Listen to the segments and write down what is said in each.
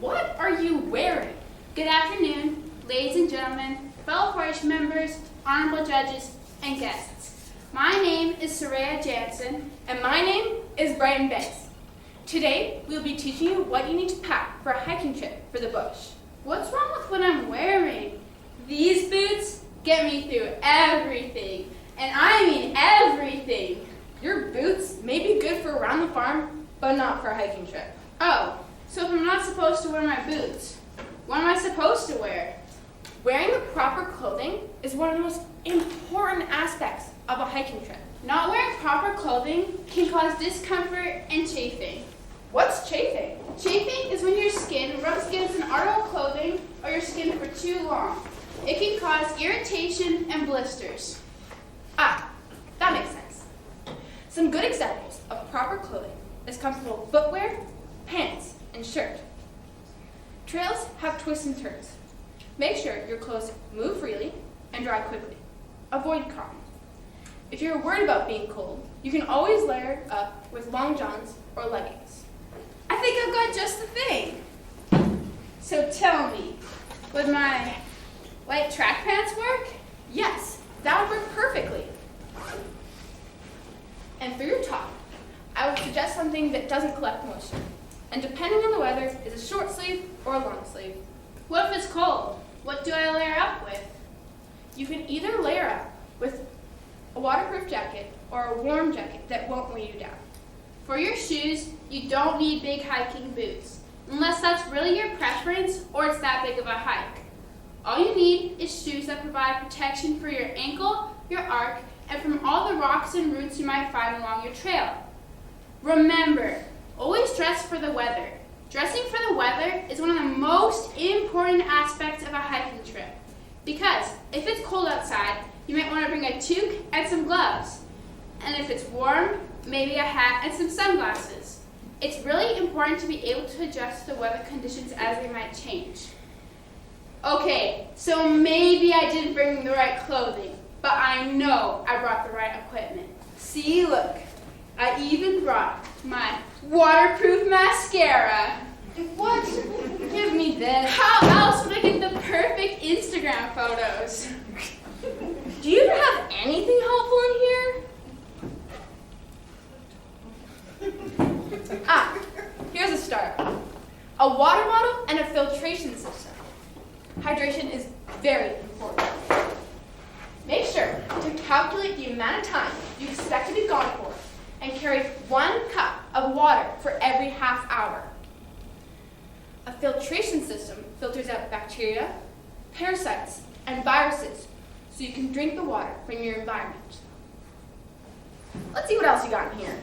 What are you wearing? Good afternoon, ladies and gentlemen, fellow court members, honorable judges, and guests. My name is Soraya Jansen, And my name is Bryton. Today, we'll be teaching you what you need to pack for a hiking trip for the bush. What's wrong with what I'm wearing? These boots get me through everything, and I mean everything. Your boots may be good for around the farm, but not for a hiking trip. Oh, so if I'm not supposed to wear my boots, what am I supposed to wear? Wearing the proper clothing is one of the most important aspects of a hiking trip. Not wearing proper clothing can cause discomfort and chafing. What's chafing? Chafing is when your skin rubs against an article of clothing or your skin for too long. It can cause irritation and blisters. Ah, that makes sense. Some good examples of proper clothing is comfortable footwear, pants, and shirt. Trails have twists and turns. Make sure your clothes move freely and dry quickly. Avoid cotton. If you're worried about being cold, you can always layer up with long johns or leggings. I think I've got just the thing. So tell me, would my white track pants work? Yes, that would work perfectly. And for your top, I would suggest something that doesn't collect moisture. And depending on the weather, is a short sleeve or a long sleeve. What if it's cold? What do I layer up with? You can either layer up with a waterproof jacket or a warm jacket that won't weigh you down. For your shoes, you don't need big hiking boots, unless that's really your preference or it's that big of a hike. All you need is shoes that provide protection for your ankle, your arc, and from all the rocks and roots you might find along your trail. Remember, always dress for the weather. Dressing for the weather is one of the most important aspects of a hiking trip. Because if it's cold outside, you might want to bring a toque and some gloves. And if it's warm, maybe a hat and some sunglasses. It's really important to be able to adjust to weather conditions as they might change. Okay, so maybe I didn't bring the right clothing, but I know I brought the right equipment. See, look, I even brought my waterproof mascara. What? Give me this. How else would I get the perfect Instagram photos? Do you even have anything helpful in here? Here's a start. A water bottle and a filtration system. Hydration is very important. Make sure to calculate the amount of time you expect to be gone for and carry 1 cup of water for every half hour. A filtration system filters out bacteria, parasites, and viruses so you can drink the water from your environment. Let's see what else you got in here.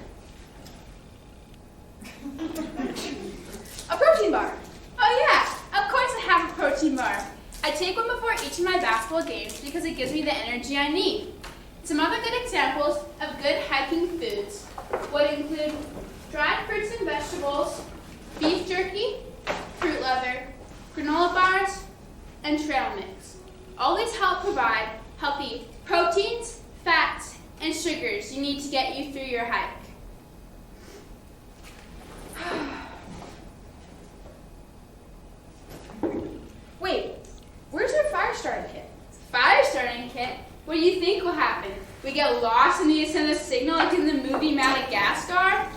A protein bar. Oh yeah, of course I have a protein bar. I take one before each of my basketball games because it gives me the energy I need. Some other good examples of good hiking foods would include dried fruits and vegetables, beef jerky, fruit leather, granola bars, and trail mix. All these help provide healthy proteins, fats, and sugars you need to get you through your hike. Wait, where's your fire starting kit? Fire starting kit? What do you think will happen? We get lost and need to send a signal like in the movie Madagascar?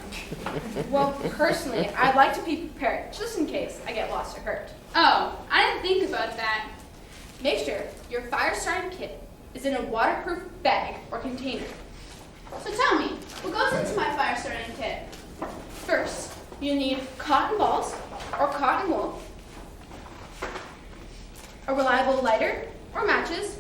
Well, personally, I'd like to be prepared just in case I get lost or hurt. Oh, I didn't think about that. Make sure your fire starting kit is in a waterproof bag or container. So tell me, what goes into my fire starting kit? First, you'll need cotton balls or cotton wool, a reliable lighter or matches,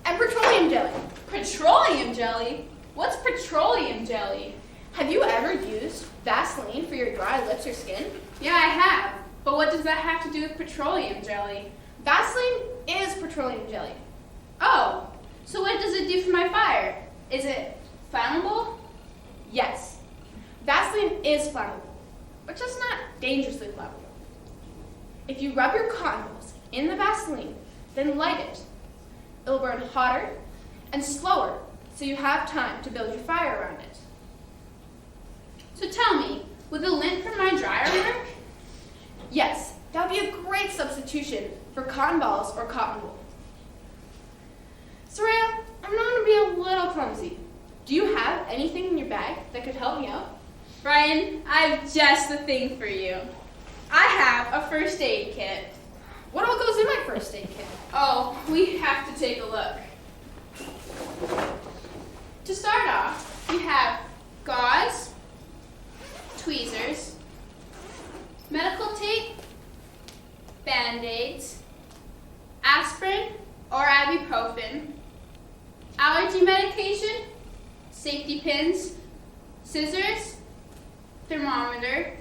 and petroleum jelly. Petroleum jelly? What's petroleum jelly? Have you ever used Vaseline for your dry lips or skin? Yeah, I have. But what does that have to do with petroleum jelly? Vaseline is petroleum jelly. Oh, so what does it do for my fire? Is it flammable? Yes, Vaseline is flammable, but just not dangerously flammable. If you rub your cotton balls in the Vaseline, then light it. It'll burn hotter and slower, so you have time to build your fire around it. So tell me, would the lint from my dry cotton balls or cotton wool. Soraya, I'm not going to be a little clumsy. Do you have anything in your bag that could help me out? Bryton, I have just the thing for you. I have a first aid kit. What all goes in my first aid kit? Oh, we have to take a look. To start off, we have gauze, tweezers, medical tape, Band-Aids, aspirin or ibuprofen, allergy medication, safety pins, scissors, thermometer,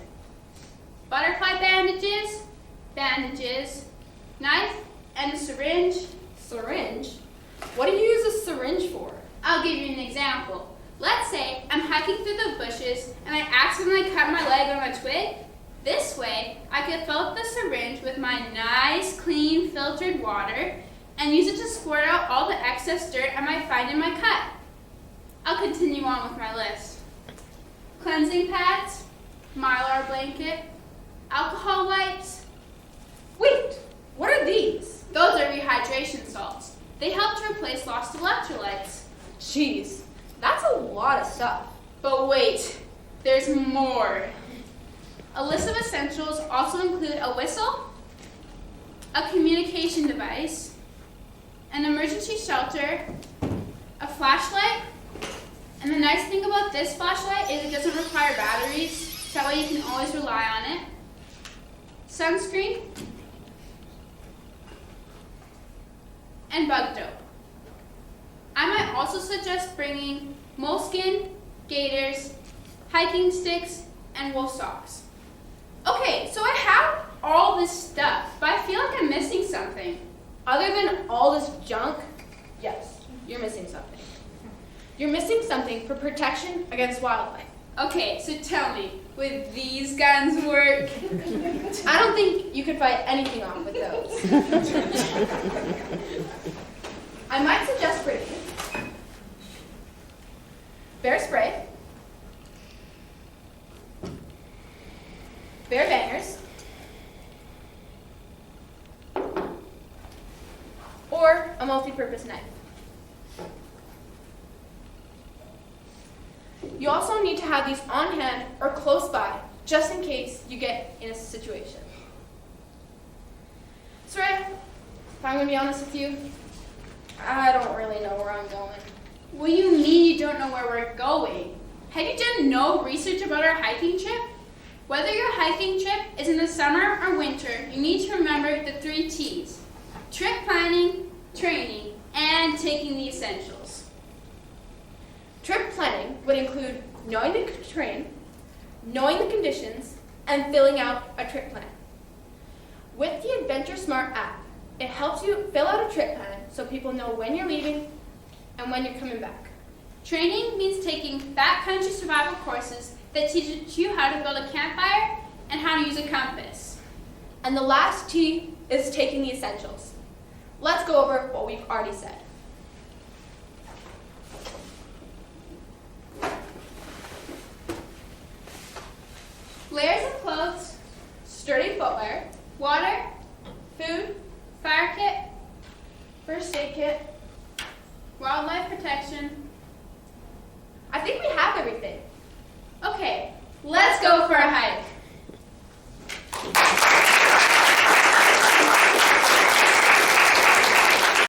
butterfly bandages, knife, and a syringe. Syringe? What do you use a syringe for? I'll give you an example. Let's say I'm hiking through the bushes and I accidentally cut my leg on a twig. This way, I could fill up the syringe with my nice, clean, filtered water and use it to squirt out all the excess dirt I might find in my cut. I'll continue on with my list. Cleansing pads, Mylar blanket, alcohol wipes. Wait, what are these? Those are rehydration salts. They help to replace lost electrolytes. Jeez, that's a lot of stuff. But wait, there's more. A list of essentials also include a whistle, a communication device, an emergency shelter, a flashlight, and the nice thing about this flashlight is it doesn't require batteries, so that way you can always rely on it, sunscreen, and bug dope. I might also suggest bringing moleskin, gaiters, hiking sticks, and wool socks. Okay, so I have all this stuff, but I feel like I'm missing something. Other than all this junk, yes, you're missing something. You're missing something for protection against wildlife. Okay, so tell me, would these guns work? I don't think you could fight anything off with those. I might suggest bringing bear spray, bear bangers, or a multi-purpose knife. You also need to have these on hand or close by, just in case you get in a situation. Soraya, if I'm going to be honest with you, I don't really know where I'm going. What do you mean you don't know where we're going? Have you done no research about our hiking trip? Whether your hiking trip is in the summer or winter, you need to remember the 3 T's: trip planning, training, and taking the essentials. Trip planning would include knowing the terrain, knowing the conditions, and filling out a trip plan. With the Adventure Smart app, it helps you fill out a trip plan so people know when you're leaving and when you're coming back. Training means taking backcountry survival courses that teach you how to build a campfire and how to use a compass. And the last T is taking the essentials. Let's go over what we've already said. Layers of clothes, Sturdy footwear, water, food, fire kit, first aid kit. wildlife protection. I think we have everything. Okay, let's go for a hike.